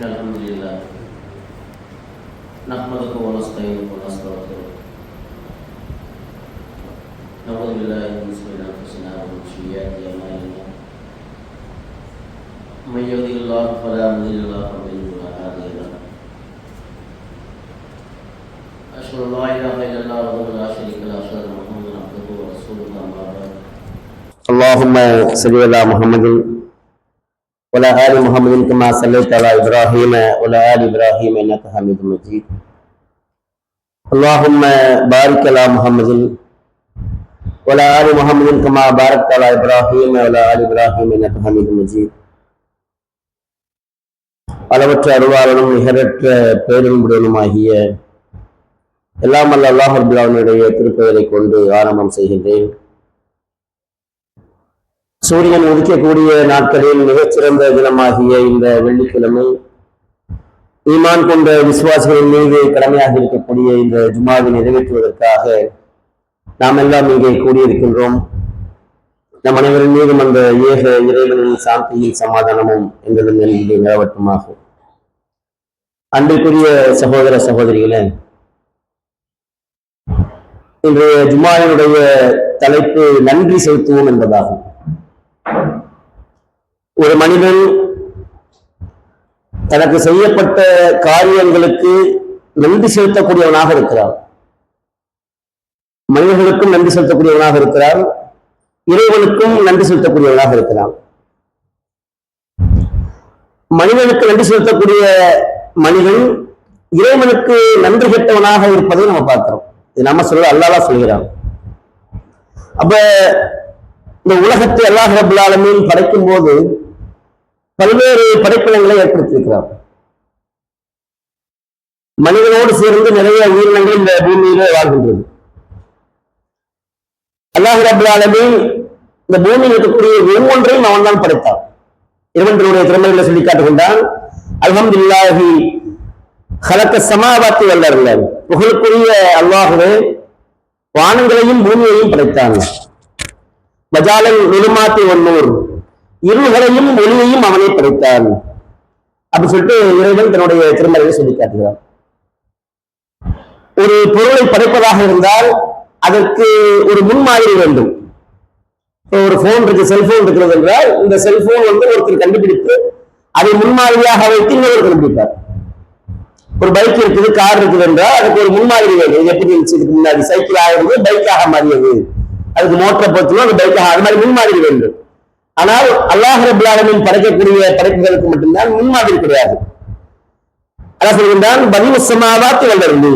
الحمد لله نحمده ونستعينه ونستغفره نعوذ بالله من شرور انفسنا ومن سيئات اعمالنا من يهده الله فلا مضل له ومن يضلل فلا هادي له أشهد أن لا إله إلا الله وحده لا شريك له وأشهد أن محمدا عبده ورسوله أما بعد اللهم صل على محمد وعلى آل محمد كما صليت على إبراهيم وعلى آل إبراهيم إنك حميد مجيد اللهم بارك على محمد وعلى آل محمد كما باركت على إبراهيم وعلى آل إبراهيم إنك حميد مجيد அளவற்ற அருளாளனும் நிகரற்ற பேரும்புடனுமாகிய எல்லாம் வல்ல அல்லாஹ் ரப்பல் ஆலமீனுடைய திருப்பெயரை கொண்டு ஆரம்பம் செய்கின்றேன். சூரியன் உதிக்கக்கூடிய நாட்களில் மிகச்சிறந்த தினமாகிய இந்த வெள்ளிக்கிழமை ஈமான் கொண்ட விசுவாசிகளின் மீது கடமையாக இருக்கக்கூடிய இந்த ஜுமாவை நிறைவேற்றுவதற்காக நாம் எல்லாம் இங்கே கூடியிருக்கின்றோம். நம் அனைவரின் மீதும் அந்த ஏக இறைவனின் சாந்தியின் சமாதானமும் எங்களிடம் இங்கே நிலவட்டுமாகும். அன்பிற்குரிய சகோதர சகோதரிகளே, இன்றைய ஜுமாவினுடைய தலைப்பு நன்றி செலுத்துவோம் என்பதாகும். ஒரு மனிதன் தனக்கு செய்யப்பட்ட காரியங்களுக்கு நன்றி செலுத்தக்கூடியவனாக இருக்கிறார். மனிதர்களுக்கும் நன்றி செலுத்தக்கூடியவனாக இருக்கிறார், இறைவனுக்கும் நன்றி செலுத்தக்கூடியவனாக இருக்கிறான். மனிதனுக்கு நன்றி செலுத்தக்கூடிய மனிதன் இறைவனுக்கு நன்றி கெட்டவனாக இருப்பதை நம்ம பார்க்கிறோம். இது நம்ம சொல்ல அல்லாஹ் சொல்கிறான். அப்ப இந்த உலகத்தை அல்லாஹ் ரப்பல் ஆலமீன் படைக்கும் போது பல்வேறு படைப்பினங்களை ஏற்படுத்தியிருக்கிறார். மனிதனோடு சேர்ந்து நிறைய உயிரினங்கள் இந்த பூமியிலே வாழ்கின்றது. அல்லாஹ் ரப்பல் ஆலமீன் இந்த பூமியில் இருக்கக்கூடிய ஒவ்வொன்றையும் அவன் தான் படைத்தான். இறைவனுடைய திறமைகளை சொல்லி காட்டுகின்றான். அல்ஹம்துலில்லாஹி ஹலக்க ஸமாவாத்தி வல் அர்த, புகழுக்குரிய அல்லாஹ்வே வானங்களையும் பூமியையும் படைத்தான். வஜாலல் லுலுமாத்தி வன் நூர், இருள்களையும் ஒளியையும் அவனை படைத்தான். அப்படி சொல்லிட்டு இறைவன் தன்னுடைய திறமைகளை சொல்லி காட்டுகிறான். ஒரு பொருளை படைப்பதாக இருந்தால் அதற்கு ஒரு முன்மாதிரி வேண்டும். ஒரு போன் இருக்கு, செல்போன் இருக்கிறது என்றால் இந்த செல்போன் ஒருத்தர் கண்டுபிடித்து அதை முன்மாதிரியாக வைத்து இன்னொரு கண்டுபிடிப்பார். ஒரு பைக் இருக்குது, கார் இருக்குது என்றால் அதுக்கு ஒரு முன்மாதிரி வேண்டும். இது எப்படி இருந்துச்சு இதுக்கு முன்னாடி? சைக்கிள் ஆகிறது பைக்காக மாறியது, அதுக்கு மோட்டரை பொறுத்தணும் அந்த பைக்காக, அது மாதிரி முன்மாதிரி வேண்டும். ஆனால் அல்லாஹ் ரப்பல் ஆலமீன் படைக்கக்கூடிய படைப்புகளுக்கு மட்டும்தான் முன்மாதிரி கிடையாது. அல்லாஹ் சொல்கின்றான், பனீ ஸமாவாத்தி வல் அர்தி,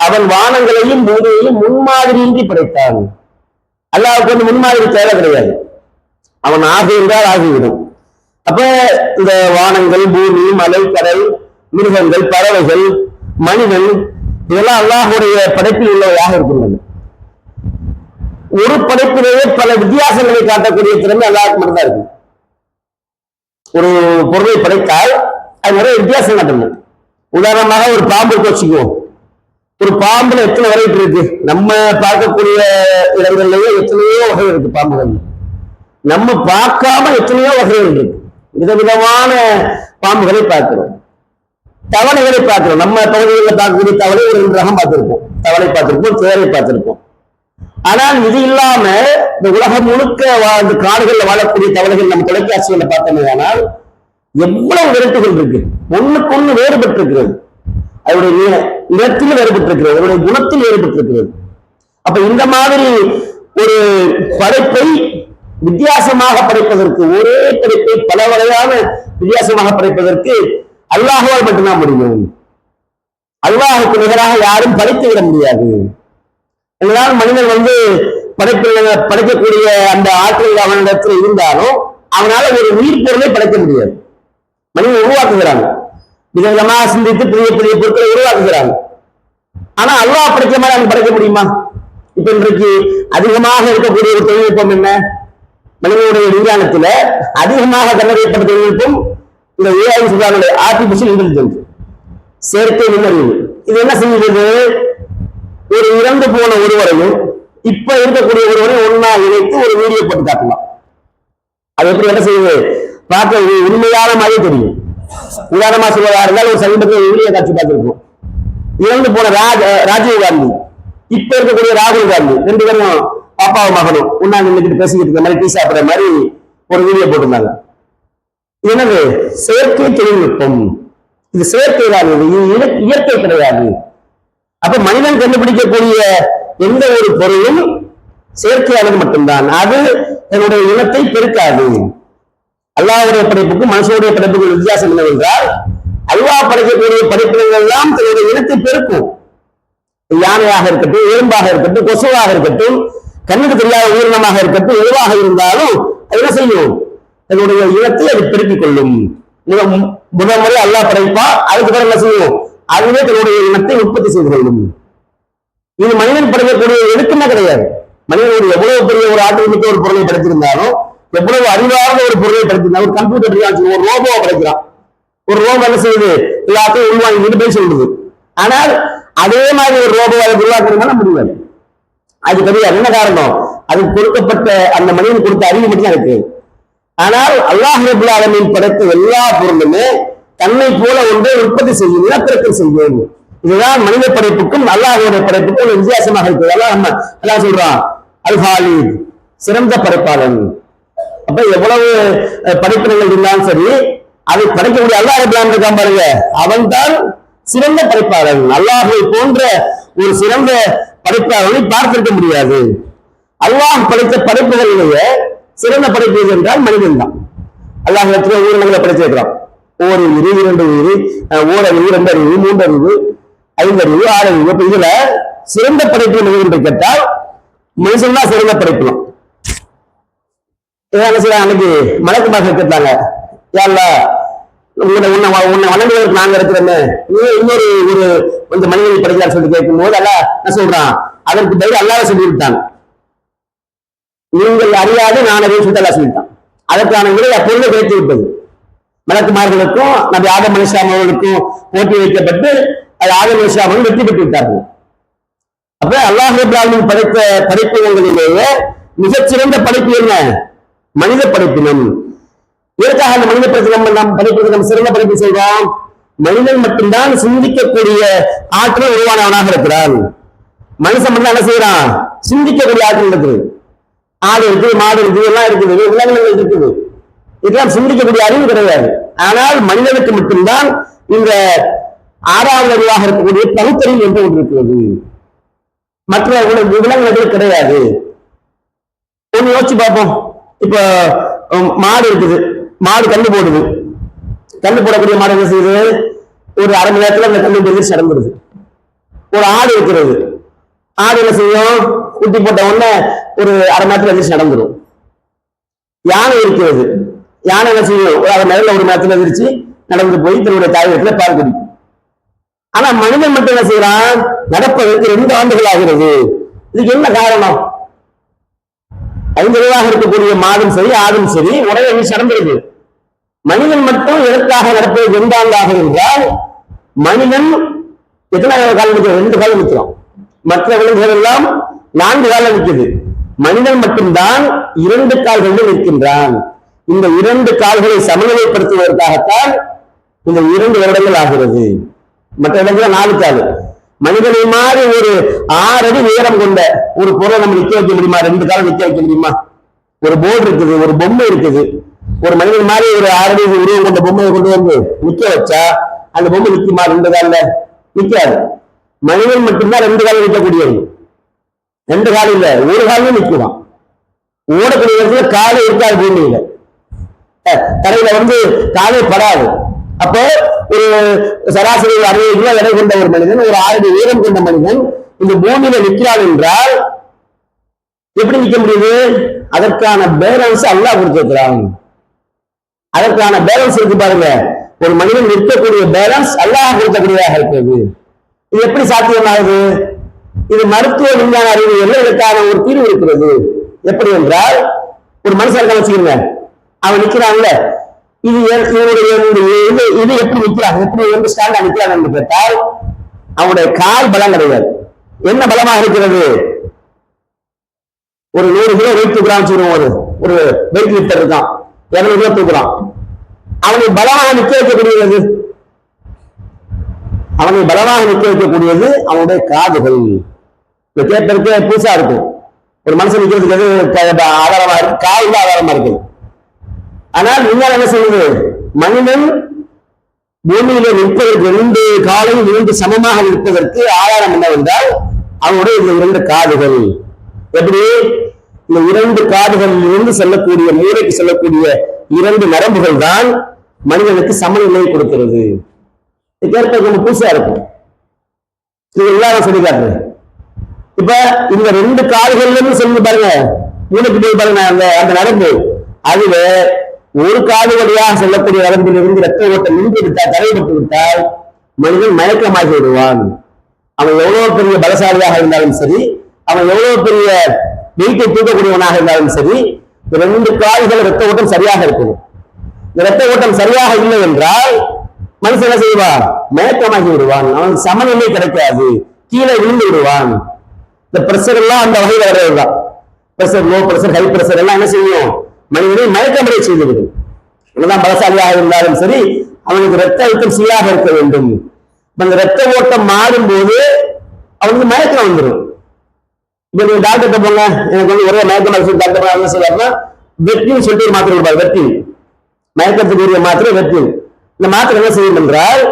அவன் வானங்களையும் பூமியையும் முன்மாதிரியின்றி படைத்தான். அல்லாஹ்வுக்கு முன்மாதிரி தேவை கிடையாது, அவன் ஆகி என்றால் ஆகிவிடும். அப்ப இந்த வானங்கள், பூமி, மலை, கடல், மிருகங்கள், பறவைகள், மனிதன், இதெல்லாம் அல்லாஹ்வுடைய படைப்பில் உள்ளவையாக இருக்கின்றன. ஒரு படைப்பிலேயே பல வித்தியாசங்களை காட்டக்கூடிய திறமை அல்லாஹ்வுக்கு மட்டும்தான் இருக்கு. ஒரு பொருளை படைத்தால் அது நிறைய வித்தியாசம் காட்டணும். உதாரணமாக ஒரு பாம்பு வச்சுக்குவோம். ஒரு பாம்புல எத்தனை வரைட்டு இருக்கு? நம்ம பார்க்கக்கூடிய இடங்கள்லயே எத்தனையோ வகை இருக்கு பாம்புகள். நம்ம பார்க்காம எத்தனையோ வகைகள் இருக்கு. விதவிதமான பாம்புகளை பார்க்கிறோம், தவளைகளை பார்க்கிறோம். நம்ம பகுதிகளில் பார்க்கக்கூடிய தவளை ஒரு 2 ரகம் பார்த்திருப்போம், தவளை பார்த்திருப்போம், தேரை பார்த்திருப்போம். ஆனால் இது இல்லாம இந்த உலகம் முழுக்க இந்த காடுகளில் வாழக்கூடிய தவளைகள் நம்ம தொலைக்காட்சிகளை பார்த்தோமே, ஆனால் எவ்வளவு வெரைட்டிகள் இருக்கு, ஒண்ணுக்கு ஒண்ணு வேறுபட்டு இருக்கிறது. அதனுடைய நிறத்தில் வேறுபட்டிருக்கிறது, அதனுடைய குணத்தில் வேறுபட்டிருக்கிறது. அப்ப இந்த மாதிரி ஒரு படைப்பை வித்தியாசமாக படைப்பதற்கு, ஒரே படைப்பை பல வகையான வித்தியாசமாக படைப்பதற்கு அல்லாஹ்வால் மட்டும்தான் முடியும். அல்லாஹ்வுக்கு நிகராக யாரும் படைத்து விட முடியாது. இதனால் மனிதன் படைக்கக்கூடிய அந்த ஆற்றல் அவனிடத்தில் இருந்தாலும் அவனால ஒரு உயிர் பொருளை படைக்க முடியாது. மனிதன் உருவாக்குகிறாங்க, விதவிதமாக சிந்தித்து பெரிய பெரிய பொருட்களை உருவாக்குகிறாங்க. ஆனா அல்லாஹ் படைக்க மாதிரி அவங்க படைக்க முடியுமா? இப்ப இன்றைக்கு அதிகமாக இருக்கக்கூடிய ஒரு தொழில்நுட்பம் என்ன? மனிதனுடைய விஞ்ஞானத்துல அதிகமாக கண்டறியப்பட்ட தொழில்நுட்பம் இந்த AI சொல்றாங்க, ஆர்டிபிஷியல் இன்டெலிஜென்ஸ், செயற்கை நுண்ணறிவு. இது என்ன செய்யுது? ஒரு இறந்து போன ஒருவரையும் இப்ப இருக்கக்கூடிய ஒருவரையும் ஒன்னா இணைத்து ஒரு வீடியோ போட்டு காட்டலாம். அது எப்படி என்ன செய்யுது? பார்க்க உண்மையான மாதிரி தெரியும். உதாரணமா சொல்வதா இருந்தால் ஒரு சமீபத்தில் வீடியோ காட்சி பார்த்திருக்கோம். இறந்து போன ராஜீவ் காந்தி, இப்ப இருக்கக்கூடிய ராகுல் காந்தி, ரெண்டு பேரும் பாப்பாவும் மகனும் ஒன்னா நின்றுட்டு பேசிக்கிட்டு இருக்க மாதிரி டீ சாப்பிடுற மாதிரி ஒரு வீடியோ போட்டிருந்தாங்க. எனவே செயற்கை தொழில்நுட்பம், இது செயற்கை தான், இது இயற்கை கிடையாது. அப்ப மனிதன் கண்டுபிடிக்கக்கூடிய எந்த ஒரு பொருளும் செயற்கையானது மட்டும்தான், அது தன்னுடைய இனத்தை பெருக்காது. அல்லாஹ்வுடைய படைப்புக்கும் மனுஷனுடைய படைப்புக்கும் வித்தியாசம் என்னவென்றால், அல்லாஹ் படைக்கக்கூடிய படைப்புகள் எல்லாம் தன்னுடைய இனத்தை பெருக்கும். யானையாக இருக்கட்டும், எறும்பாக இருக்கட்டும், கொசுவாக இருக்கட்டும், கண்ணுக்கு தெரியாத உயிரினமாக இருக்கட்டும், எதுவாக இருந்தாலும் அது என்ன செய்யும்? தன்னுடைய இனத்தை அது பெருக்கிக் கொள்ளும். முதல் முறை அல்லாஹ் படைப்பா, அதுக்கு பிறகு என்ன செய்யும்? அதுவே தன்னுடைய இனத்தை உற்பத்தி செய்து கொள்ளும். இது மனிதன் படைக்கக்கூடிய எடுக்குமே கிடையாது. மனிதன் எவ்வளவு பெரிய ஒரு ஆற்றல் மிக்க ஒரு பொருளை படைத்திருந்தாலும், எவ்வளவு அறிவார்ந்த ஒரு பொருளை படைத்திருந்தாலும், ஒரு கம்ப்யூட்டர் ஒரு ரோபோவை படைக்கிறான். ஒரு ரோபோ என்ன செய்யுது? எல்லாத்தையும் உள்வாங்கிட்டு போய் சொல்லுது. ஆனால் அதே மாதிரி ஒரு ரோபோவை உருவாக்கணும்னா முடியாது, அது கிடையாது. என்ன காரணம்? அதுக்கு கொடுக்கப்பட்ட அந்த மனிதன் கொடுத்த அறிவு மட்டும் தான் இருக்கு. ஆனால் அல்லாஹ் ரப்பல் ஆலமீன் படைத்த எல்லா பொருளுமே தன்னை போல ஒன்றை உற்பத்தி செய்யும், இனப்பெருக்கம் செய்யும். இதுதான் மனித படைப்புக்கும் அல்லாஹ்வுடைய படைப்புக்கும் ஒரு வித்தியாசமாக இருக்குது. அல்லாஹ் சொல்றான், அல் ஹாலித், சிறந்த படைப்பாளன். அப்ப எவ்வளவு படைப்பினங்கள் இருந்தாலும் சரி, அதை படைக்கக்கூடிய அல்லாஹ் ரப்பல் ஆலமீன் இருக்கான் பாருங்க, அவன் தான் சிறந்த படைப்பாளன். அல்லாஹ்வை போன்ற ஒரு சிறந்த படைப்பாளனை பார்த்திருக்க முடியாது. அல்லாஹ் படைத்த படைப்புகளிலேயே சிறந்த படைப்பு என்றால் மனிதன் தான். அல்லாஹ் எத்தனை உயிரினங்களை படைச்சிருக்கிறான்? ஒரு உயிர், இரண்டு உயிர், ஓரறிவு, ரெண்டறிவு, மூன்றறிவு, ஐந்தறிவு, ஆறறிவு. இப்ப இதுல சிறந்த படைப்பு மனிதன் கேட்டால் மனுஷன் தான் சிறந்த படைக்கலாம். அன்னைக்கு மலக்குமார்கள் கேட்டாங்க, யாருல உன்னை வணங்குவதற்கு நாங்க இருக்கிறோமே, இன்னொரு ஒரு கொஞ்சம் மனிதனை படைக்கிறார் சொல்லி கேட்கும் போது அல்ல என்ன சொல்றான்? அதற்கு பதில் அல்லாஹ் சொல்லி விட்டான், நீங்கள் அறியாது நான் அறிவு சொல்லிட்டு அல்லாஹ் சொல்லிட்டான். அதற்கான விலை அப்பொழுது கிடைத்து விட்டது. மலக்குமார்களுக்கும் நபி ஆதம் அலைஹிஸ்ஸலாம் அவர்களுக்கும் போட்டி வைக்கப்பட்டு அது ஆதம் அலைஹிஸ்ஸலாம் அவர்கள் வெற்றி பெற்று விட்டார்கள். அப்ப அல்லாஹ் ரப்பல் ஆலமீன் படைத்த படைப்பினங்களிலேயே மிகச்சிறந்த படைப்பு என்ன? மனித படைப்பினம். இதற்காக அந்த மனித படைப்புக்கு நம்ம சிறந்த படைப்பு செய்வோம். மனிதன் மட்டும்தான் சிந்திக்கக்கூடிய ஆற்றல் உருவானவனாக இருக்கிறான். மனுஷன் மட்டும் என்ன செய்யறான்? சிந்திக்கக்கூடிய ஆற்றல் இருக்குது. ஆடு இருக்குது, மாடு இருக்குது, எல்லாம் இருக்குது, விலங்குகள் இருக்குது. இதெல்லாம் சிந்திக்கக்கூடிய அறிவு கிடையாது. ஆனால் மனிதனுக்கு மட்டும்தான் இந்த ஆறாவது அறிவாக இருக்கக்கூடிய பகுத்தறிவு என்று ஒன்று இருக்கிறது. மற்ற விலங்குகள் கிடையாது. ஒண்ணு யோசிச்சு பார்ப்போம். இப்ப மாடு இருக்குது, மாடு கண்ணு போடுது. கண்ணு போடக்கூடிய மாடு என்ன செய்யுது? ஒரு அரை மணி நேரத்துல அந்த கண்ணு எதிர்த்து நடந்துருது. ஒரு ஆடு இருக்கிறது, ஆடு என்ன செய்யும்? குட்டி போட்ட உடனே ஒரு அரை மணி நேரத்துல எதிர்த்து நடந்துடும். யானை இருக்கிறது, யானை என்ன செய்யும்? ஒரு அரை நேரத்துல ஒரு நேரத்துல எதிர்த்து நடந்து போய் தன்னுடைய தாய் வீட்டுல பால் குடிக்கும். ஆனா மனிதன் மட்டும் என்ன செய்யறான்? நடப்பதற்கு 2 ஆண்டுகள் ஆகிறது. இதுக்கு என்ன காரணம்? 5 வயதாக இருக்கக்கூடிய மாடும் சரி, ஆடும் சரி, உடனே நடந்துருது. மனிதன் மட்டும் எதற்காக நடப்பது 2 ஆண்டு ஆகும் என்றால், மனிதன் எத்தனை காலம் நிற்கிறான்? 2 காலம் நிற்கிறான். மற்ற விலங்குகள் எல்லாம் 4 காலம் நிற்குது. மனிதன் மட்டும்தான் 2 கால்களில் நிற்கின்றான். இந்த 2 கால்களை சமநிலைப்படுத்துவதற்காகத்தான் இந்த 2 வருடங்கள் ஆகிறது. மற்ற இடத்துல 4 கால். மனிதனை மாதிரி ஒரு 6 அடி உயரம் கொண்ட ஒரு பொருளை நம்ம நிக்க வைக்க முடியுமா? 2 காலம் நிக்க வைக்க முடியுமா? ஒரு போர்டு இருக்குது, ஒரு பொம்மை இருக்குது. ஒரு மனிதன் மாதிரி ஒரு 6 அடி உருவம் கொண்ட பொம்மையை கொண்டு வந்து நிக்க வச்சா அந்த பொம்மை நிக்குமா? 2 கால்ல நிக்காது. மனிதன் மட்டும்தான் 2 காலம் நிற்கக்கூடியது. 2 காலம் இல்ல, ஒரு காலம் நிற்குவான். ஓடக்கூடிய இடத்துல காலை இருக்காது, பூமியில தரையில காலை படாது. அப்போ ஒரு சராசரி 60 கிலோ எடை கொண்ட ஒரு மனிதன், ஒரு 6 அடி உயரம் கொண்ட மனிதன் இந்த பூமியில நிற்கிறான் என்றால் எப்படி நிற்க முடியுது? அதற்கான பேலன்ஸ் அல்லாஹ் கொடுத்திருக்கிறான். அதற்கான பேலன்ஸ் இருக்கு பாருங்க. ஒரு மனிதன் நிற்கக்கூடிய பேலன்ஸ் அல்லாஹ் கொடுக்கக்கூடியதாக இருக்கிறது. இது எப்படி சாத்தியமாகுது? இது மருத்துவ விஞ்ஞான அறிவியல் இதற்கான ஒரு தீர்வு இருக்கிறது. எப்படி என்றால், ஒரு மனுஷன் வச்சுக்கோங்க, அவன் நிற்கிறான்ல, இது எப்படி நிற்கிறான், எப்படி ஸ்டாண்டா நிற்கிறான் என்று கேட்டால் அவனுடைய கால் பலம் கிடையாது. என்ன பலமாக இருக்கிறது? ஒரு 100 கிலோ வெயிட் தூக்குறான்னு சொல்லுவோம். ஒரு வெயிட் லிஃப்டர் இருக்கான், 200 கிலோ தூக்குறான். அவனை பலமாக நிற்க வைக்கக்கூடியது அவனுடைய காதுகள். கேட்பதற்கே புதுசா இருக்கும். ஒரு மனுஷன் நிற்கிறதுக்கு ஆதாரமா இருக்கு, காதுல ஆதாரமா இருக்கு. ஆனால் நீங்கள் என்ன சொல்லுது, மனிதன் பூமியில நிற்பதற்கு 2 காலையும் 2 சமமாக நிற்பதற்கு ஆதாரம் என்னவென்றால் அவனுடைய இந்த 2 காதுகள். எப்படி இந்த 2 காதுகளில் இருந்து செல்லக்கூடிய மூளைக்கு செல்லக்கூடிய 2 நரம்புகள் தான் மனிதனுக்கு சமநிலையை கொடுக்கிறது. கேட்பதற்கு ரொம்ப புதுசா இருக்கும். இது எல்லாரும் சொல்லி காட்டுறேன். இப்ப இந்த 2 காதுகள்ல இருந்து சொல்லி பாருங்க, மூளைக்கு போய் பாருங்க, அந்த நரம்பு அதுல ஒரு காது வழியாக செல்லக்கூடிய நரம்பில் இருந்து ரத்த ஓட்டம் நின்று விட்டால், தடைபட்டு விட்டால் மனிதன் மயக்கமாகி விடுவான். அவன் எவ்வளவு பெரிய பலசாலியாக இருந்தாலும் சரி, அவன் எவ்வளவு பெரிய வெயிட்டை தூக்கக்கூடியவனாக இருந்தாலும் சரி, 2 காதுகள் ரத்த ஓட்டம் சரியாக இருக்கணும். இந்த ரத்த ஓட்டம் சரியாக இல்லை என்றால் மனுஷன் என்ன செய்வான், மயக்கமாகி விடுவான். அவனுக்கு சமநிலை கிடைக்காது, கீழே விழுந்து விடுவான். இந்த பிரஷர் எல்லாம் அந்த வகையில் வர்றதுதான். Pressure, low pressure, high pressure எல்லாம் என்ன செய்யும், மனிதனை மயக்கமடை செய்துவிடும். என்னதான் பலசாலியாக இருந்தாலும் சரி, அவனுக்கு ரத்த அழுத்தம் சீராக இருக்க வேண்டும். அந்த ரத்த ஓட்டம் மாறும் போது அவனுக்கு மயக்கம் வந்துடும். இப்ப நீங்க டாக்டர்கிட்ட போங்க, எனக்கு வந்து ஒரே மயக்கம் டாக்டர் என்ன செய்வாருன்னா வெட்டின்னு சொல்லிட்டு ஒரு மாத்திரை கொடுப்பாரு. வெட்டின், மயக்கத்துக்குரிய மாத்திரை வெட்டின். இந்த மாத்திரை என்ன செய்யும் என்றால்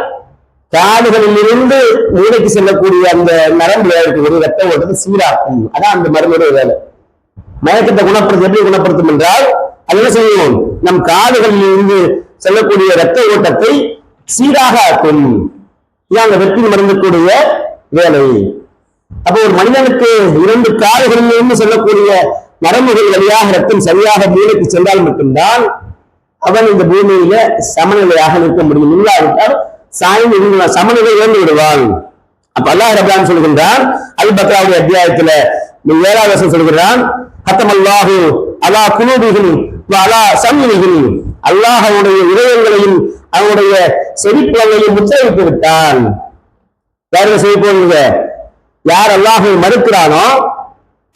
காதுகளில் இருந்து மூளைக்கு செல்லக்கூடிய அந்த நரம்புல இருக்கக்கூடிய ரத்த ஓட்டத்தை சீராக்கும். அதான் அந்த மருந்துடைய வேலை. மயக்கத்தை குணப்படுத்த எப்படி குணப்படுத்தும் என்றால் அது என்ன செய்யும், நம் காதுகளில் இருந்து செல்லக்கூடிய ரத்த ஓட்டத்தை சீராக ஆக்கும். இதான் அந்த வெற்றின் மருந்துக்கூடிய வேலை. அப்போ ஒரு மனிதனுக்கு 2 காதுகளில் இருந்து செல்லக்கூடிய நரம்புகள் வழியாக ரத்தம் சரியாக மூளைக்கு சென்றால் மட்டும்தான் அவன் இந்த பூமியில சமநிலையாக நிற்க முடியும். இல்லாவிட்டால் சாய்ந்து சமநிலை இழந்து விடுவான். அப்ப அல்லாஹ் ரப்பல் சொல்கின்றான், அல் பக்ராவுடைய அத்தியாயத்துல 7வது வசனம் சொல்கிறான், ஹத்தமல்லாஹு அலா குலூபிஹிம் வ அலா சம்இஹிம், அல்லாஹ் அவனுடைய இதயங்களையும் அவனுடைய செவிப்புலனையும் முத்திரையிட்டு விட்டான். யாருடைய செவிப்புலங்க, யார் அல்லாஹை மறுக்கிறானோ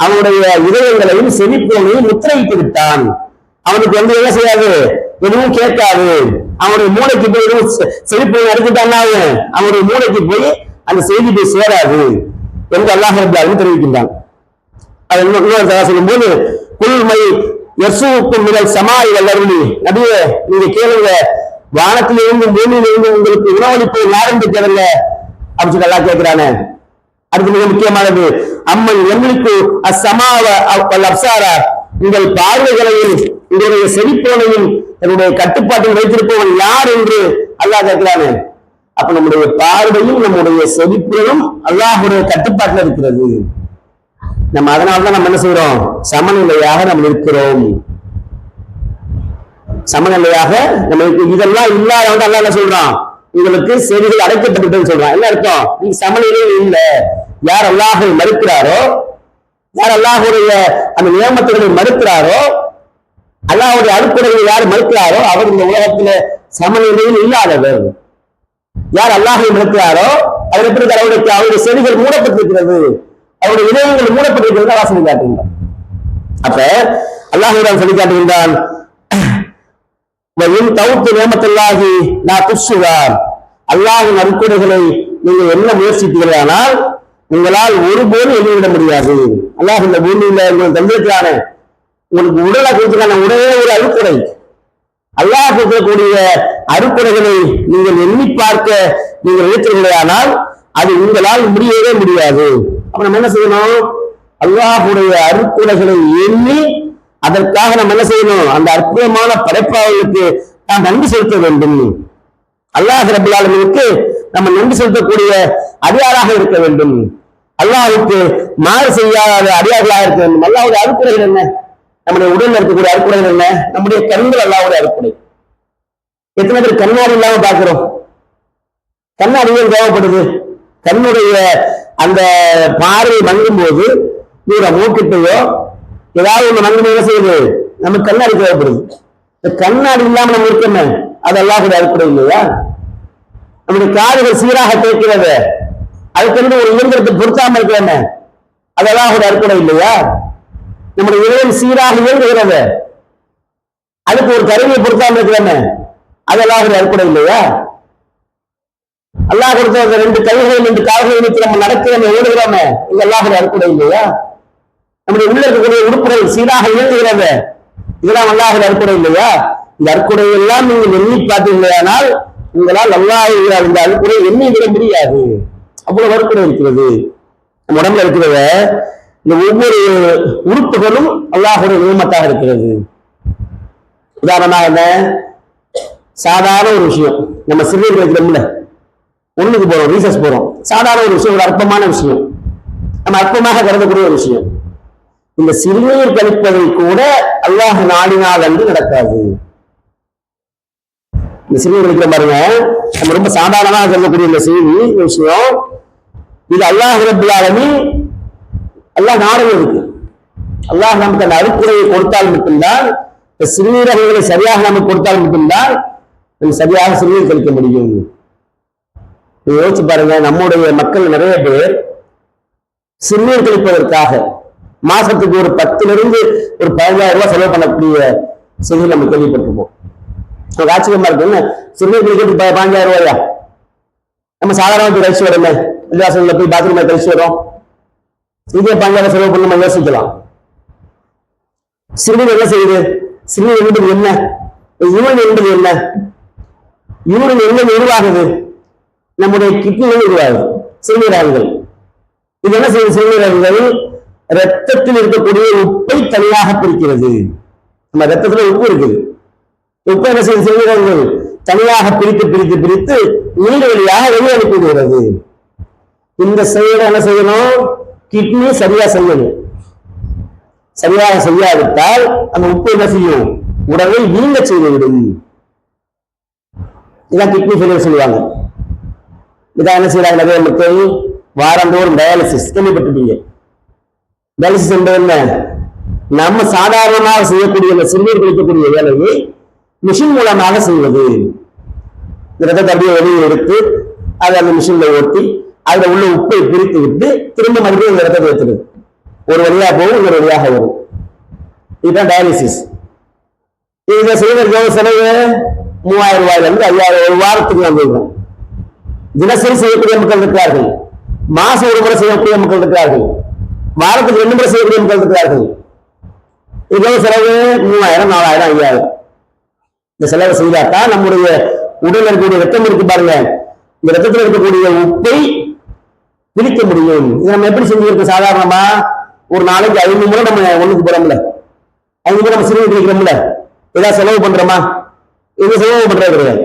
அவனுடைய இதயங்களையும் செவிப்புலனையும் முத்திரையிட்டு விட்டான். அவனுக்கு வந்து என்ன செய்யாது, எதுவும் கேட்காது. அவனுடைய மூளைக்கு போய் எதுவும் செவிப்புலன் எடுத்துட்டான், அவனுடைய மூளைக்கு போய் அந்த செய்தி போய் சேராது என்று அல்லாஹ் ரப்பல் ஆலமீன் தெரிவிக்கின்றான். அது இன்னொரு சொல்லும் போது, குல்மை யர்சூக்கும் மினல் ஸமாஇ வல் அர்தி, நபியே நீங்க கேளுங்க, வானத்திலிருந்து பூமியிலிருந்து உங்களுக்கு உணவளிப்பது யார் என்று கேளுங்க அப்படின்னு சொல்லி அல்லாஹ் கேட்கிறானே. அடுத்து மிக முக்கியமானது, அம்மன் எம்லிக்கு அஸ்ஸமாவ வல் அப்சாரா, உங்கள் பார்வைகளையும் உங்களுடைய செவிப்புலனையும் என்னுடைய கட்டுப்பாட்டில் வைத்திருப்பவன் யார் என்று அல்லாஹ் கேட்கிறானே. அப்ப நம்முடைய பார்வையும் நம்முடைய செவிப்புலனும் அல்லாஹ்வுடைய கட்டுப்பாட்டில் இருக்கிறது. நம்ம அதனால்தான் நம்ம என்ன செய்யறோம், சமநிலையாக நம்ம இருக்கிறோம். சமநிலையாக நம்ம இதெல்லாம் இல்லாதவங்க அல்லாஹ் என்ன சொல்றான், உங்களுக்கு செவிகள் அடைக்கப்பட்டு சொல்றான். என்ன அர்த்தம், நீங்க சமநிலையில் இல்லை. யார் அல்லாஹை மறுக்கிறாரோ, யார் அல்லாஹுடைய அந்த நியமத்துகளை மறுக்கிறாரோ, அல்லாஹுடைய அருட்கொடைகளை யார் மறுக்கிறாரோ அவர் இந்த உலகத்துல சமநிலையில் இல்லாதவர். யார் அல்லாஹை மறுக்கிறாரோ அவர் எப்படி அவருடைய செவிகள் மூடப்பட்டிருக்கிறது, அவருடைய இதயங்கள் மூடப்பட்டிருக்கிறது அல்லாஹ் சொல்லி காட்டுகின்றான். அப்ப அல்லாஹ் சொல்லி காட்டுகின்றான், அல்லாஹின் அருட்கொடைகளை நீங்கள் என்ன முயற்சிப்பீர்களானால் உங்களால் ஒருபோதும் எண்ணிவிட முடியாது. அல்லாஹ் இந்த பூமியில உங்களுக்கு தந்திருக்கிறான, உங்களுக்கு உடலை கொடுத்திருக்கான உடனே ஒரு அருட்கொடை. அல்லாஹ் கொடுக்கக்கூடிய அருட்கொடைகளை நீங்கள் எண்ணி பார்க்க நீங்கள் நினைத்தீர்களானால் அது உங்களால் முடியவே முடியாது. அப்ப நம்ம என்ன செய்யணும், அல்லாஹுடைய அருட்கொடைகளை எண்ணி அதற்காக நம்ம என்ன செய்யணும், அந்த அற்புதமான படைப்பாளர்களுக்கு நாம் நன்றி செலுத்த வேண்டும். அல்லாஹ் ரப்பல் ஆலமீனுக்கு நம்ம நன்றி செலுத்தக்கூடிய அடியாராக இருக்க வேண்டும். அல்லாஹ்வுக்கு மாறு செய்யாத அடியார்களாக இருக்க வேண்டும். அல்லாஹ்வுடைய அருட்கொடைகள் என்ன, நம்முடைய உடல்ல இருக்கக்கூடிய அருட்கொடைகள் என்ன, நம்முடைய கண்கள் அல்லாஹ்வுடைய அருட்கொடை. எத்தனை பேர் கண்ணாடி இல்லாம பார்க்கிறோம், கண்ணாடி ஏன் தேவைப்படுது, கண்ணுடைய அந்த பார்வை மங்கும் போது மூக்கிட்டையோ ஏதாவது ஒண்ணு மங்கும் என்ன செய்யுது, நமக்கு கண்ணாடி தேவைப்படுது. கண்ணாடி இல்லாம நம்ம இருக்கணும், அது அல்லாஹ்வுடைய அருட்கொடை இல்லையா? நம்முடைய காதுகள் சீராக கேட்கிறது, அதுக்கு ஒரு இயந்திரத்தை பொருத்தாம இருக்கிறேன், அது அல்லாஹ்வுடைய அருட்கொடை இல்லையா? நம்முடைய இதயம் சீராக இயங்குகிறது, அதுக்கு ஒரு கருவியை பொருத்தாம இருக்கிறேன், அது அல்லாஹ்வுடைய அருட்கொடை இல்லையா? அல்லாஹ் கொடுத்த அந்த 2 கைகளையும் 2 கால்களையும் வச்சு நம்ம நடக்கிறோம், ஓடுகிறோமே, இது அல்லாஹ்வுடைய அருட்கொடை இல்லையா? நம்முடைய உள்ள இருக்கக்கூடிய உறுப்புகள் சீராக இயங்குகிறது, இதெல்லாம் அல்லாஹ்வுடைய அருட்கொடை இல்லையா? இந்த அருட்கொடை எல்லாம் நீங்கள் எண்ணி பார்த்தீர்களானால் உங்களால் அல்லாஹ் இந்த அருட்கொடை எண்ணி விட முடியாது. அவ்வளவு அருட்கொடை இருக்கிறது நம்ம உடம்புல இருக்கிறத. இந்த ஒவ்வொரு உறுப்புகளும் அல்லாஹ்வுடைய நியமத்தாக இருக்கிறது. உதாரணமாக என்ன, சாதாரண ஒரு விஷயம், நம்ம சிறுநீர் வைக்கிறோம்ல, ஒண்ணுக்கு போறோம், ரீசர்ச் போறோம், சாதாரண ஒரு விஷயம், ஒரு அற்பமான விஷயம், நம்ம அற்பமாக கருதக்கூடிய ஒரு விஷயம். இந்த சிறுநீர் கழிப்பதை கூட அல்லாஹ் நாடினால் என்று நடக்காது. இந்த சிறுநீர் கழிக்கிற பாருங்க, நம்ம ரொம்ப சாதாரணமாக கருதக்கூடிய இந்த செய்தி விஷயம், இது அல்லாஹ் ரப்பல் ஆலமீன் அல்லாஹ் நாடகம் இருக்கு. அல்லாஹ் நமக்கு அந்த அருட்கொடையை கொடுத்தால் மட்டும்தான், இந்த சிறுநீரகங்களை சரியாக நமக்கு கொடுத்தால் மட்டும்தான் நம்ம சரியாக சிறுநீர் கழிக்க முடியும். யோசிச்சு பாருங்க, நம்முடைய மக்கள் நிறைய பேர் சிறுநீர் கழிப்பதற்காக மாசத்துக்கு ஒரு 10,000 ஒரு 15,000 ரூபாய் செலவு பண்ணக்கூடிய செய்தி நம்ம கேள்விப்பட்டிருப்போம். ஆச்சரியமா இருக்கு, சிறுநீர் கழிக்கிறதுக்கு 15,000 ரூபாயா? நம்ம சாதாரண கழிச்சு வரோமே, வில்லாசங்களில் போய் பாத்ரூம் கழிச்சு வரோம், இதே 15,000 செலவு பண்ணி நம்ம யோசிக்கலாம். சிறுநீர் என்ன செய்யுது? சிறுநீர் என்பது என்ன? யூரின் என்பது என்ன? யூரின் என்ன உருவாகுது? நம்முடைய கிட்னிகள் உருவாகுது சிறுநீரகங்கள். இது என்ன செய்யுது? சிறுநீரகங்கள் ரத்தத்தில் இருக்கக்கூடிய உப்பை தனியாக பிரிக்கிறது. நம்ம ரத்தத்துல உப்பு இருக்குது, உப்பு என்ன செய்யுது? சிறுநீரகங்கள் தனியாக பிரித்து பிரித்து பிரித்து நீர் வழியாக வெளியே அனுப்பிவிடுகிறது. இந்த செயலை என்ன செய்யணும்? கிட்னி சரியா செய்யணும். சரியாக செய்யாவிட்டால் அந்த உப்பு என்ன செய்யும்? உடலை வீங்க செய்துவிடும். இதான் கிட்னி ஃபெயிலியர் சொல்லுவாங்க. இதான் என்ன செய்யறாங்க நிறைய மக்கள்? வாரந்தோறும் டயாலிசிஸ் கேள்விப்பட்டிருப்பீங்க. டயாலிசிஸ் என்பது என்ன? நம்ம சாதாரணமாக செய்யக்கூடிய இந்த சிறுநீர் கழிக்கக்கூடிய வேலையை மிஷின் மூலமாக செய்வது. இந்த ரத்தத்தை அப்படியே வெளியே எடுத்து அதை அந்த மிஷின்ல ஓட்டி அதுல உள்ள உப்பை பிரித்து விட்டு திரும்ப மறுபடியும் இந்த ரத்தத்தை ஏற்றுது. ஒரு வழியா போகும், ஒரு வழியாக வரும். இதுதான் டயாலிசிஸ். இதை செய்வதற்கு செலவு 3,000 ரூபாயில இருந்து 5,000 ஒரு வாரத்துக்கு வந்துடுறோம். தினசரி செய்யக்கூடிய மக்கள் இருக்கிறார்கள், மாசம் ஒரு முறை செய்யக்கூடிய மக்கள் இருக்கிறார்கள், வாரத்துக்கு 2 முறை செய்யக்கூடிய மக்கள் இருக்கிறார்கள். இதோட செலவு 3,000, 4,000, 5,000. இந்த செலவு செய்தாதான் நம்முடைய உடல் இருக்கக்கூடிய ரத்தம் இருக்கு பாருங்க, இந்த ரத்தத்தில் இருக்கக்கூடிய உப்பை பிரிக்க முடியும். இதை நம்ம எப்படி செஞ்சிருக்கோம்? சாதாரணமா ஒரு நாளைக்கு 5 முறை நம்ம ஒண்ணுக்கு போறோம்ல, 5 முறை நம்ம சிறுநீர் கழிக்கிறோம்ல, ஏதாவது செலவு பண்றோமா? இது செலவு பண்றது கிடையாது.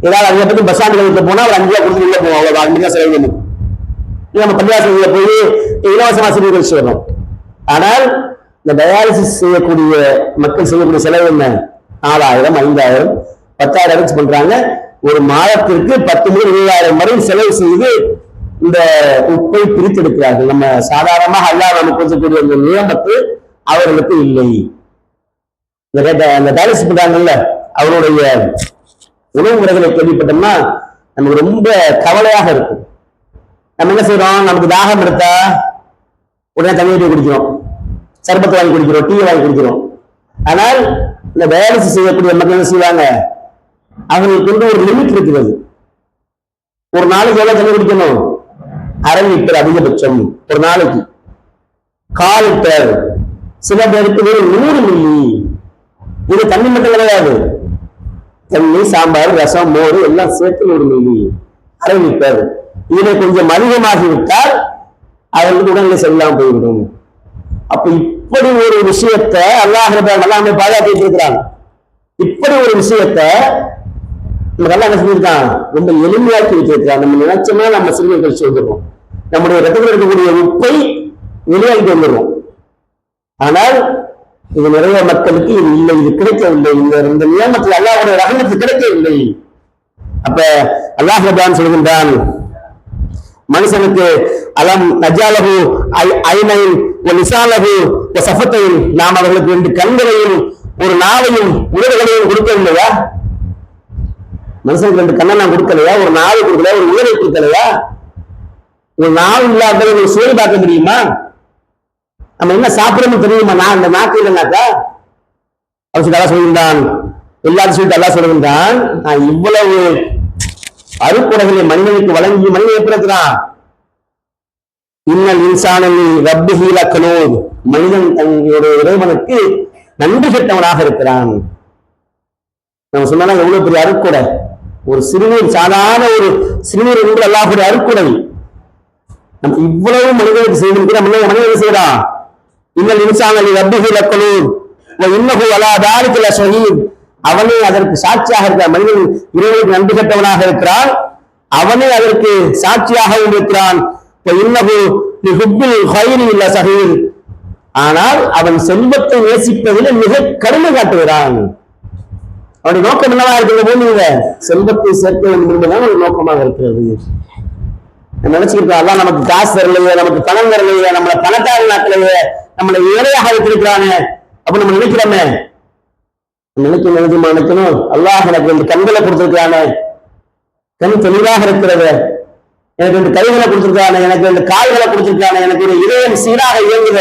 ஏதாவது அதை பத்தி பஸ் ஸ்டாண்டுகளுக்கு போனா ஒரு 5 ரூபா கொடுத்து உள்ள போவோம், அவ்வளவு 5 ரூபா செலவு பண்ணும். நம்ம பள்ளியாசல போய் இலவசமா சிறுநீர் கழிச்சு வரோம். ஆனால் இந்த டயாலிசிஸ் செய்யக்கூடிய மக்கள் செய்யக்கூடிய செலவு என்ன? 4,000, 5,000, 10,000 அரேஞ்ச் பண்றாங்க. ஒரு மாதத்திற்கு 10 முதல் 20,000 வரை செலவு செய்து இந்த உப்பை பிரித்தெடுக்கிறார்கள். நம்ம சாதாரணமாக அல்லாஹ் நமக்கு கொடுக்கக்கூடிய அந்த நியமத்து அவர்களுக்கு இல்லை. அந்த டயாலிசிஸ் பண்றாங்கல்ல, அவருடைய உணவு முறைகளை கேள்விப்பட்டோம்னா நமக்கு ரொம்ப கவலையாக இருக்கும். நம்ம என்ன செய்யறோம்? நமக்கு தாகம் எடுத்தா உடனே தண்ணி ஊற்றி குடிக்கிறோம், சர்பத்தை வாங்கி குடிக்கிறோம், டீ வாங்கி குடிக்கிறோம். ஆனால் இந்த டயாலிசிஸ் செய்யக்கூடிய மக்கள் என்ன செய்வாங்க? அவங்களுக்கு வந்து ஒரு லிமிட் இருக்கிறது. ஒரு நாளைக்கு எவ்வளவு தண்ணி குடிக்கணும்? 1/2 லிட்டர் அதிகபட்சம் ஒரு நாளைக்கு, 1/4 லிட்டர், சில பேருக்கு 100 மில்லி. இது தண்ணி மட்டும் கிடையாது, தண்ணி, சாம்பார், ரசம், மோர் எல்லாம் சேர்த்து 100 மில்லி, 1/2 லிட்டர். இதை கொஞ்சம் அதிகமாகிவிட்டால் அவர்களுக்கு உடல்நிலை சரியில்லாமல் போய்விடும். அப்ப இப்படி ஒரு விஷயத்தை அல்லாஹ் எல்லாமே பாதுகாத்து இருக்கிறாங்க. இப்படி ஒரு விஷயத்தை நம்ம எல்லாம் என்ன செஞ்சிருக்கான்? ரொம்ப எளிமையாக்கி வச்சிருக்கிறான். நம்ம நினைச்சோம்னா நம்ம சிறுநீர் கழிச்சு வந்துடுறோம், நம்முடைய ரத்தத்தில் இருக்கக்கூடிய உப்பை வெளியாகிட்டு வந்துடுறோம். ஆனால் இது நிறைய மக்களுக்கு இது இல்லை, இது கிடைக்கவில்லை. இந்த நியமத்தில் அல்லாஹ்வுடைய ரஹ்மத்து கிடைக்கவில்லை. அப்ப அல்லாஹ் ரப்பல் சொல்கின்றான், மனுஷனுக்கு அலம் நஜாலஹு ஐனைன் வ லிசானஹு வ ஸஃபத்தைன், நாம் அவர்களுக்கு 2 கண்களையும் ஒரு நாவையும் உதடுகளையும் கொடுக்கவில்லையா? மனுஷனுக்கு 2 கண்ணை நான் கொடுக்கலையா? ஒரு நாவை கொடுக்கலையா? ஒரு உதடை கொடுக்கலையா? ஒரு நாவு இல்லாத ஒரு சுவை பார்க்க முடியுமா? நம்ம என்ன சாப்பிடணும் தெரியுமா? நான் இந்த நாக்கு இல்லைனாக்கா அவர் சொல்கின்றான், எல்லாரும் சொல்லிட்டு எல்லாம் சொல்லுகின்றான், நான் இவ்வளவு அருக்குடைகளை மனிதனுக்கு வழங்கி மனிதன் எப்படி இருக்கிறான்? இன்னல் இன்சானி ரப்பிஹி லகனூத், மனிதன் தன்னுடைய இறைவனுக்கு நன்றி கெட்டவனாக இருக்கிறான். நம்ம சொன்னா எவ்வளவு பெரிய அருக்குடை, ஒரு சிறுநீர், சாதாரண ஒரு சிறுநீர் என்று அல்லாஹ்வுடைய அருக்குடை. நம்ம இவ்வளவு மனிதனுக்கு செய்திருக்கிற மனிதன் செய்யறான். இன்னல் இன்சானி ரப்பிஹி லகனூத் வ இன்னஹு அலா தாலிக லஷஹீத், அவனே அதற்கு சாட்சியாக இருக்கிறான். மனிதன் இறைவனுக்கு நன்றி கெட்டவனாக இருக்கிறான், அவனே அதற்கு சாட்சியாகவும் இருக்கிறான். ஆனால் அவன் செல்வத்தை நேசிப்பதில் மிக கடுமை காட்டுகிறான். அவனுடைய நோக்கம் என்னவா இருக்கிறது? நீங்க செல்வத்தை சேர்க்க வேண்டும் என்பதுதான் ஒரு நோக்கமாக இருக்கிறது. நினைச்சுக்கிட்டோம் எல்லாம் நமக்கு காசு தரலையே, நமக்கு பணம் தரலையே, நம்மளை பணக்கார நாட்டிலேயே, நம்மளை ஏழையாக வைத்திருக்கிறானே அப்ப நம்ம நினைக்கிறோமே. நினைக்கணும் அல்லாஹ் எனக்கு இந்த கண்களை கொடுத்திருக்கிறானே, கண் தெளிவாக இருக்கிறது, எனக்கு இந்த கைகளை கொடுத்திருக்கானே, எனக்கு இந்த கால்களை கொடுத்திருக்கானே, எனக்கு ஒரு இதயம் சீராக இயங்குத,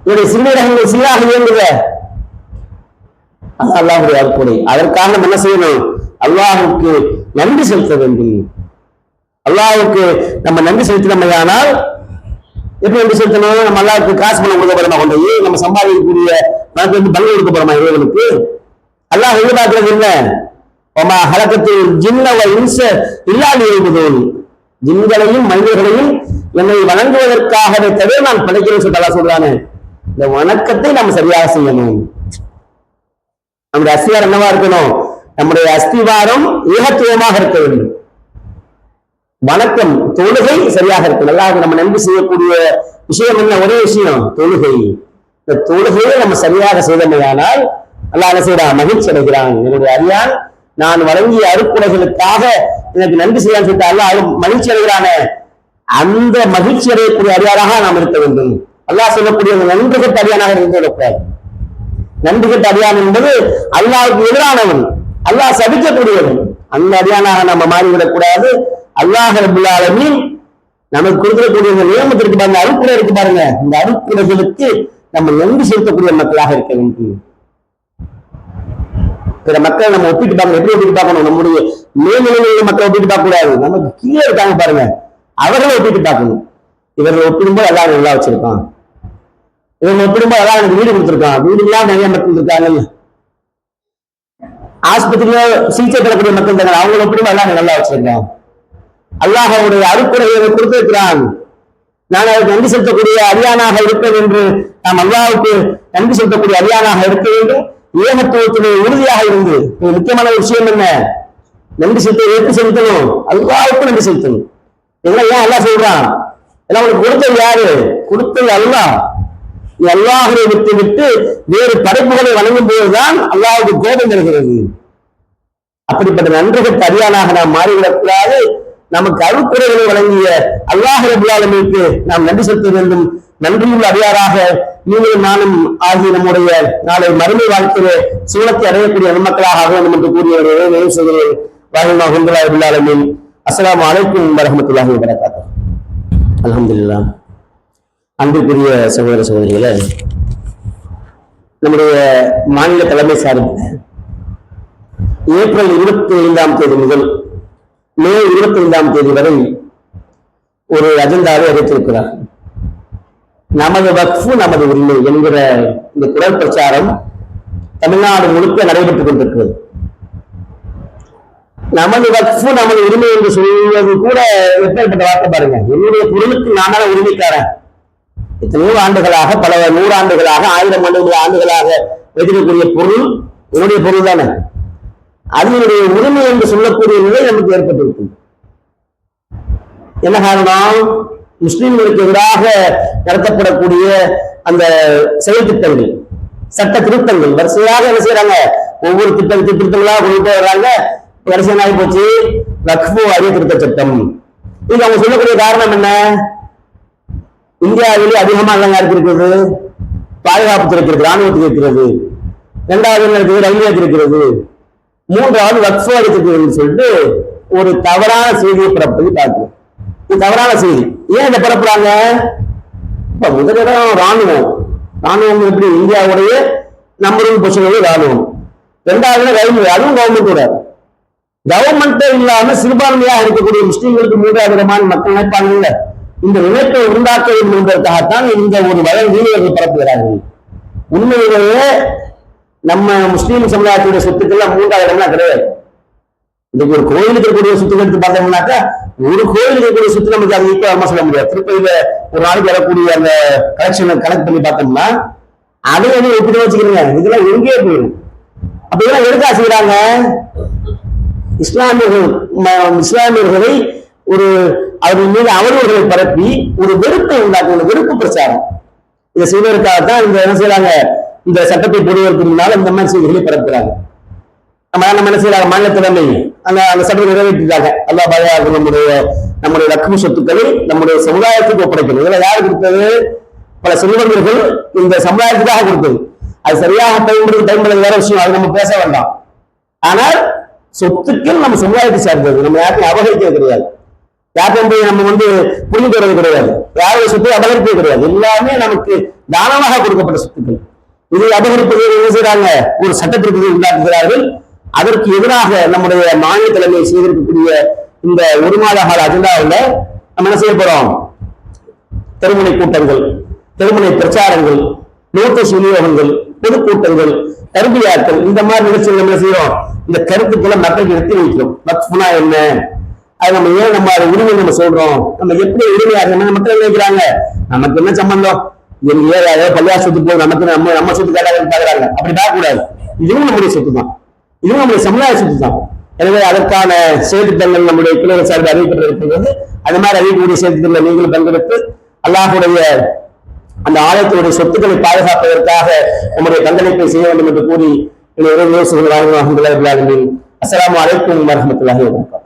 என்னுடைய சிறுநீரகங்கள் சீராக இயங்குத, அல்லாஹ்வுடைய அருட்கொடை. அதற்காக நம்ம என்ன செய்யணும்? அல்லாஹ்வுக்கு நன்றி செலுத்த வேண்டும். அல்லாஹ்வுக்கு நம்ம நன்றி செலுத்தினோமையானால் எப்படி நன்றி செலுத்தணும்? நம்ம அல்லாஹ்வுக்கு காசு பணம் கொடுக்க போறோமா? கொண்டு நம்ம சம்பாதிக்கக்கூடிய பணத்தை வந்து பங்கு கொடுக்க போறோமா இறைவனுக்கு? அல்லாஹ் எதிர்பார்க்கிறது என்ன? ஜின்களையும் மனிதர்களையும் என்னை வணங்குவதற்காகவே தவிர நான் படைக்கிறேன் சொல்றானே. இந்த வணக்கத்தை நாம் சரியாக செய்யணும். நம்முடைய அஸ்திவாரம் என்னவா இருக்கணும்? நம்முடைய அஸ்திவாரம் ஏகத்துவமாக இருக்க வேண்டும். வணக்கம், தொழுகை சரியாக இருக்கணும். அல்லாஹ் நம்ம நன்றி செய்யக்கூடிய விஷயம் என்ன? ஒரே விஷயம், தொழுகை. இந்த தொழுகையை நம்ம சரியாக செய்தமையானால் அல்லாஹ் என்ன செய்யறான்? மகிழ்ச்சி அடைகிறான். என்னுடைய அடியான் நான் வழங்கிய அருக்குடைகளுக்காக எனக்கு நன்றி செய்யான்னு சொல்லிட்டு அல்லாஹ் மகிழ்ச்சி அடைகிறானே, அந்த மகிழ்ச்சி அடையக்கூடிய அடியாராக நாம் இருக்க வேண்டும். அல்லாஹ் சொல்லக்கூடிய நன்றி கெட்ட அடியானாக இருந்து விடக்கூடாது. நன்றி கெட்ட அடியான் என்பது அல்லாஹ்வுக்கு எதிரானவன், அல்லாஹ் சபிக்கக்கூடியவன். அந்த அடியானாக நம்ம மாறிவிடக்கூடாது. அல்லாஹ் ரப்பல் ஆலமீன் நமக்கு கொடுக்கக்கூடிய இந்த நியமத்திற்கு பாருங்க, அருக்குடை இருக்கு பாருங்க, இந்த அருக்குடைகளுக்கு நம்ம நன்றி செலுத்தக்கூடிய மக்களாக இருக்க வேண்டும். பிற மக்களை நம்ம ஒப்பிட்டு பார்க்கணும். எப்படி ஒப்பிட்டு பார்க்கணும்? நம்முடைய மேல்நிலையில் மக்களை ஒப்பிட்டு பார்க்க கூடாது. நமக்கு கீழே இருக்காங்க பாருங்க, அவர்களை ஒப்பிட்டு பார்க்கணும். இவர்கள் ஒப்பிடும்போது அல்லாஹ் நல்லா வச்சிருக்கான், இவங்க ஒப்பிடும்போது அல்லாஹ் எனக்கு வீடு கொடுத்திருக்கான். வீடுலாம் நிறைய மக்கள் இருக்காங்க, ஆஸ்பத்திரியில சிகிச்சை பெறக்கூடிய மக்கள் இருக்காங்க, அவங்களை ஒப்பிடும்போது அல்லாஹ் நல்லா வச்சிருக்கான். அல்லாஹ் அவருடைய அருக்குடையை கொடுத்திருக்கிறான். நான் அதற்கு நன்றி செலுத்தக்கூடிய அரியானாக இருப்பேன் என்று நாம் அல்லாஹ்வுக்கு நன்றி செலுத்தக்கூடிய அரியானாக இருக்க வேண்டும். ஏகத்துவத்திலே உறுதியாக இருந்து முக்கியமான விஷயம் என்ன? நன்றி செலுத்த எப்படி செலுத்தணும்? அல்லாஹ்வுக்கு நன்றி செலுத்தணும். இதெல்லாம் ஏன் அல்லாஹ் சொல்றான்? எல்லாம் உனக்கு கொடுத்தது யாரு? கொடுத்தது அல்லாஹ். நீ அல்லாஹ்வை விட்டு விட்டு வேறு படைப்புகளை வணங்கும் போதுதான் அல்லாஹ்வுக்கு கோபம் வருகிறது. அப்படிப்பட்ட நன்றிகள் அரியானாக நாம் மாறிவிடக்கூடாது. நமக்கு அருட்குடைகளை வழங்கிய அல்லாஹ் ரப்பல் ஆலமீனுக்கு நாம் நன்றி செலுத்த வேண்டும். நன்றியுள்ள அடியாராக நீங்களும் நானும் ஆகிய நம்முடைய நாளை மறுமை வாழ்க்கையிலே சூழத்தை அடையக்கூடிய நன்மக்களாக ஆக வேண்டும் என்று கூறிய சொல்கிறேன். ரப்பில் ஆலமீன். அஸ்ஸலாமு அலைக்கும் வரஹ்மத்துல்லாஹி வபரகாத்துஹு. அல்ஹம்துலில்லாஹ். அன்புக்குரிய சகோதர சகோதரிகளே, நம்முடைய மாநில தலைமை சார்பில் ஏப்ரல் 25ஆம் தேதி முதல் மே 25ஆம் தேதி வரை ஒரு அஜெண்டாவை அறிவித்திருக்கிறார். நமது வக்ஃபு நமது உரிமை என்கிற இந்த குரல் பிரச்சாரம் தமிழ்நாடு முழுக்க நடைபெற்றுக் கொண்டிருக்கிறது. நமது வக்ஃபு நமது உரிமை என்று சொல்வது கூட எப்பேற்பட்ட வார்த்தை பாருங்க. என்னுடைய பொருளுக்கு நானான உரிமைக்காரன். எத்தனையோ ஆண்டுகளாக, பல 100 ஆண்டுகளாக, 1000 ஆண்டுகளாக வைத்திருக்கக்கூடிய பொருள் என்னுடைய பொருள் தானே. அதனுடைய உரிமை என்று சொல்லக்கூடிய நிலை நமக்கு ஏற்பட்டிருக்கும். என்ன காரணம்? முஸ்லிம்களுக்கு எதிராக நடத்தப்படக்கூடிய அந்த செயல் திட்டங்கள், சட்ட திருத்தங்கள் வரிசையாக என்ன செய்யறாங்க? ஒவ்வொரு திருத்தங்களா கொண்டு வர்றாங்க. வரிசை ஆகி போச்சு வக்ஃபு வாரிய திருத்த சட்டம். இது அவங்க சொல்லக்கூடிய காரணம் என்ன? இந்தியாவிலே அதிகமாக இருக்கிறது பாதுகாப்பு துறை இருக்கிறது, ராணுவத்துக்கு இருக்கிறது, 2வது இருக்கிறது ரயில்வே இருக்கிறது, 3வது வக்ஃபு வாரிய திருத்தம் சொல்லிட்டு ஒரு தவறான செய்தியை பரப்பதை பார்க்கிறோம். இது தவறான செய்தி. ஏன் இதை பரப்புறாங்க? இப்ப முதலிடம் ராணுவம் எப்படி இந்தியாவுடைய நம்பர் 1 பொசிஷன் ராணுவம். ரெண்டாவது ரயில்வே, அதுவும் கவர்மெண்டோட. கவர்மெண்டே இல்லாம சிறுபான்மையாக இருக்கக்கூடிய முஸ்லீம்களுக்கு மூன்றாவது விதமான மக்கள் நினைப்பாங்க. இந்த நினைப்பை உண்டாக்க வேண்டும் என்பதற்காகத்தான் இந்த ஒரு வயல் பரப்புகிறார்கள். உண்மையிலேயே நம்ம முஸ்லீம் சமுதாயத்துடைய சொத்துக்கள்லாம் மூன்றாவது இடம்லாம் கிடையாது. இன்னைக்கு ஒரு கோயிலுக்கு இருக்கக்கூடிய சொத்துக்கள் எடுத்து பார்த்தோம்னாக்கா ஒரு கோயிலுக்கு இருக்கக்கூடிய சொத்து நமக்கு அது ஈக்குவலா சொல்ல முடியாது. திருப்பதியில ஒரு நாளைக்கு வரக்கூடிய அந்த கலெக்ஷனை கனெக்ட் பண்ணி பார்த்தோம்னா அதை வந்து எப்படி வச்சுக்கிறீங்க, இதெல்லாம் எங்கேயே போயிடும். அப்ப இதெல்லாம் எதுக்கா செய்யறாங்க? இஸ்லாமியர்களை ஒரு அவர்கள் மீது அவர்களை பரப்பி ஒரு வெறுப்பை உண்டாக்குவது, வெறுப்பு பிரச்சாரம். இதை செய்வதற்காகத்தான் இந்த என்ன செய்யறாங்க, இந்த சட்டத்தை போடுவதற்கு முன்னால் இந்த மாதிரி செய்திகளை பரப்புறாங்க. நம்ம என்ன செய்யறாங்க, மாநில தலைமை அந்த சட்டத்தை நிறைவேற்றிட்டாங்க. அல்லா பாதுகாப்பு நம்முடைய ரக்கு சொத்துக்களை நம்முடைய சமுதாயத்துக்கு ஒப்படைக்கணும். இதெல்லாம் யாரு கொடுத்தது? பல செல்வந்தர்கள் இந்த சமுதாயத்துக்காக கொடுத்தது. அது சரியாக பயன்படுத்த வேற விஷயம், அது நம்ம பேச வேண்டாம். ஆனால் சொத்துக்கள் நம்ம சமுதாயத்தை சார்ந்தது, நம்ம யாருக்கும் அபகரிக்கிறது கிடையாது, யாருக்கும் போய் நம்ம வந்து புரிந்து வருவது கிடையாது, யாருடைய சொத்தை அபகரிப்பது கிடையாது. எல்லாமே நமக்கு தானமாக கொடுக்கப்பட்ட சொத்துக்கள். இதை அபகரிப்பதை என்ன செய்யறாங்க, ஒரு சட்டத்திற்கு உண்டாக்குகிறார்கள். அதற்கு எதிராக நம்முடைய மாநில தலைமையை செய்திருக்கக்கூடிய இந்த ஒரு மாத கால அஜெண்டாவில் நம்ம என்ன செய்ய போறோம்? தெருமுனை கூட்டங்கள், தெருமுனை பிரச்சாரங்கள், நோட்டீஸ் விநியோகங்கள், பொதுக்கூட்டங்கள், தர்பியாக்கள், இந்த மாதிரி நிகழ்ச்சிகள் நம்ம செய்யறோம். இந்த கருத்துக்களை மக்களுக்கு எடுத்து வைக்கிறோம். வக்ஃப்னா என்ன, அது நம்ம ஏன் நம்ம அதை உரிமை நம்ம சொல்றோம், நம்ம எப்படி உரிமையாக மக்கள் நினைக்கிறாங்க, நமக்கு என்ன சம்பந்தம், ஏதாவது பள்ளியார் சொத்து போய் நமக்கு நம்ம சொத்து கேட்டாங்கன்னு பாக்குறாங்க. அப்படி பார்க்கக்கூடாது. இதுவும் நம்முடைய சொத்து தான், இதுவும் நம்முடைய சமுதாய சொத்து தான். எனவே அதற்கான செயல்திட்டங்கள் நம்முடைய கிளை சார்பில் அறிவிக்கப்பட்டிருக்கிறது. அது மாதிரி அறிவிக்கக்கூடிய செயல்திட்டங்களை நீங்களும் பங்கெடுத்து அல்லாஹ்வுடைய அந்த ஆலயத்தினுடைய சொத்துக்களை பாதுகாப்பதற்காக நம்முடைய பங்களிப்பை செய்ய வேண்டும் என்று கூறி அஸ்ஸலாமு அலைக்கும் வரஹ்மத்துல்லாஹி வபரகாத்துஹு.